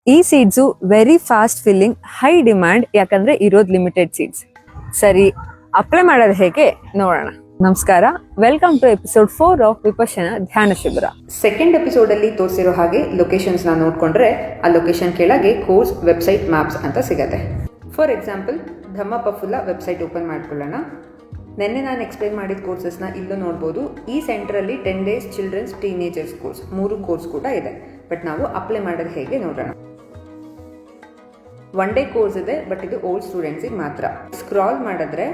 ಈ seeds very fast filling, high demand, ಯಾಕಂದ್ರೆ ಇರೋದು ಲಿಮಿಟೆಡ್ ಸೀಡ್ಸ್. ಸರಿ, ಅಪ್ಲೈ ಮಾಡೋದು ಹೇಗೆ ನೋಡೋಣ. ನಮಸ್ಕಾರ, ವೆಲ್ಕಮ್ ಟು ಎಪಿಸೋಡ್ 4 ಆಫ್ ವಿಪಶ್ಯನ ಧ್ಯಾನ ಶಿಬಿರ. ಸೆಕೆಂಡ್ ಎಪಿಸೋಡ್ ಅಲ್ಲಿ ತೋರಿಸಿರೋ ಹಾಗೆ ಲೊಕೇಶನ್ಸ್ ನ ನೋಡ್ಕೊಂಡ್ರೆ ಆ ಲೊಕೇಶನ್ ಕೆಳಗೆ ಕೋರ್ಸ್ ವೆಬ್ಸೈಟ್ ಮ್ಯಾಪ್ಸ್ ಅಂತ ಸಿಗತ್ತೆ. For example, Dhamma Pafulla website open ಮಾಡ್ಕೊಳ್ಳೋಣ. ನೆನ್ನೆ ನಾನು ಎಕ್ಸ್ಪ್ಲೈನ್ ಮಾಡಿದ ಕೋರ್ಸಸ್ನ ಇಲ್ಲೂ ನೋಡ್ಬೋದು. ಈ ಸೆಂಟರಲ್ಲಿ 10 days childrens teenagers course 3 course ಕೂಡ ಇದೆ. ಬಟ್ ನಾವು ಅಪ್ಲೈ ಮಾಡೋದು ಹೇಗೆ ನೋಡೋಣ. 1 ಡೇ ಕೋರ್ಸ್ ಇದೆ, ಬಟ್ ಇದು ಓಲ್ಡ್ ಸ್ಟೂಡೆಂಟ್ಸಿಗೆ ಮಾತ್ರ. ಸ್ಕ್ರಾಲ್ ಮಾಡಿದ್ರೆ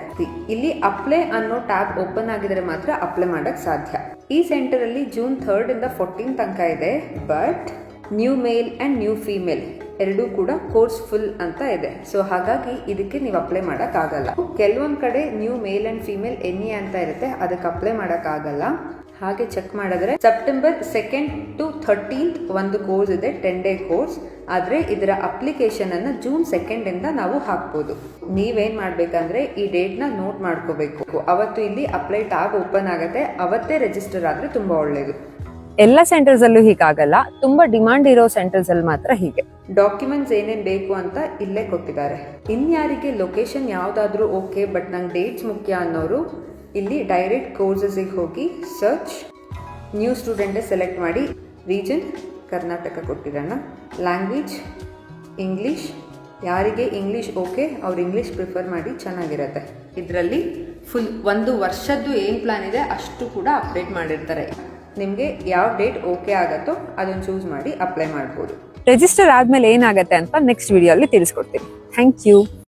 ಇಲ್ಲಿ ಅಪ್ಲೈ ಅನ್ನೋ ಟ್ಯಾಬ್ ಓಪನ್ ಆಗಿದ್ರೆ ಮಾತ್ರ ಅಪ್ಲೈ ಮಾಡಕ್ ಸಾಧ್ಯ. ಈ ಸೆಂಟರ್ ಅಲ್ಲಿ ಜೂನ್ 3 ಇಂದ 14 ತನಕ ಇದೆ. But new male and new female ಎರಡೂ ಕೂಡ ಕೋರ್ಸ್ ಫುಲ್ ಅಂತ ಇದೆ. ಸೊ ಹಾಗಾಗಿ ಇದಕ್ಕೆ ನೀವು ಅಪ್ಲೈ ಮಾಡಕ್ ಆಗಲ್ಲ. ಕೆಲವೊಂದ್ ಕಡೆ ನ್ಯೂ ಮೇಲ್ ಅಂಡ್ ಫೀಮೇಲ್ ಎನ್ಇ ಅಂತ ಇರುತ್ತೆ, ಅದಕ್ಕೆ ಅಪ್ಲೈ ಮಾಡಕ್ ಆಗಲ್ಲ. ಹಾಗೆ ಚೆಕ್ ಮಾಡಿದ್ರೆ ಸೆಪ್ಟೆಂಬರ್ 2 to 13 ಒಂದು ಕೋರ್ಸ್ ಇದೆ, 10 ಡೇ ಕೋರ್ಸ್. ಆದ್ರೆ ಇದರ ಅಪ್ಲಿಕೇಶನ್ ಅನ್ನ ಜೂನ್ 2 ಇಂದ ನಾವು ಹಾಕ್ಬೋದು. ನೀವೇನ್ ಮಾಡ್ಬೇಕಂದ್ರೆ ಈ ಡೇಟ್ ನ ನೋಟ್ ಮಾಡ್ಕೋಬೇಕು. ಅವತ್ತು ಇಲ್ಲಿ ಅಪ್ಲೈ ಟ್ಯಾಬ್ ಓಪನ್ ಆಗತ್ತೆ, ಅವತ್ತೇ ರಿಜಿಸ್ಟರ್ ಆದ್ರೆ ತುಂಬಾ ಒಳ್ಳೇದು. ಎಲ್ಲ ಸೆಂಟರ್ಸ್ ಅಲ್ಲೂ ಹೀಗಾಗಲ್ಲ, ತುಂಬಾ ಡಿಮಾಂಡ್ ಇರೋ ಸೆಂಟರ್ಸ್ ಅಲ್ಲಿ ಮಾತ್ರ ಹೀಗೆ. ಡಾಕ್ಯುಮೆಂಟ್ಸ್ ಏನೇನ್ ಬೇಕು ಅಂತ ಇಲ್ಲೇ ಕೊಟ್ಟಿದ್ದಾರೆ. ಇನ್ಯಾರಿಗೆ ಲೊಕೇಶನ್ ಯಾವ್ದಾದ್ರು ಓಕೆ ಬಟ್ ನಂಗೆ ಡೇಟ್ಸ್ ಮುಖ್ಯ ಅನ್ನೋರು ಇಲ್ಲಿ ಡೈರೆಕ್ಟ್ ಕೋರ್ಸಸ್ಗೆ ಹೋಗಿ ಸರ್ಚ್ ನ್ಯೂ ಸ್ಟೂಡೆಂಟ್ ಸೆಲೆಕ್ಟ್ ಮಾಡಿ. ರೀಜನ್ ಕರ್ನಾಟಕ ಕೊಟ್ಟಿರೋಣ. Language English. ಯಾರಿಗೆ ಇಂಗ್ಲೀಷ್ ಓಕೆ ಅವ್ರು ಇಂಗ್ಲೀಷ್ ಪ್ರಿಫರ್ ಮಾಡಿ, ಚೆನ್ನಾಗಿರುತ್ತೆ. ಇದರಲ್ಲಿ ಫುಲ್ 1 ವರ್ಷದ್ದು ಏನು ಪ್ಲಾನ್ ಇದೆ ಅಷ್ಟು ಕೂಡ ಅಪ್ಡೇಟ್ ಮಾಡಿರ್ತಾರೆ. ನಿಮಗೆ ಯಾವ ಡೇಟ್ ಓಕೆ ಆಗತ್ತೋ ಅದನ್ನು ಚೂಸ್ ಮಾಡಿ ಅಪ್ಲೈ ಮಾಡ್ಬೋದು. ರಿಜಿಸ್ಟರ್ ಆದ್ಮೇಲೆ ಏನಾಗತ್ತೆ ಅಂತ ನೆಕ್ಸ್ಟ್ ವಿಡಿಯೋ ಅಲ್ಲಿ ತಿಳಿಸ್ಕೊಡ್ತೀನಿ. Thank you.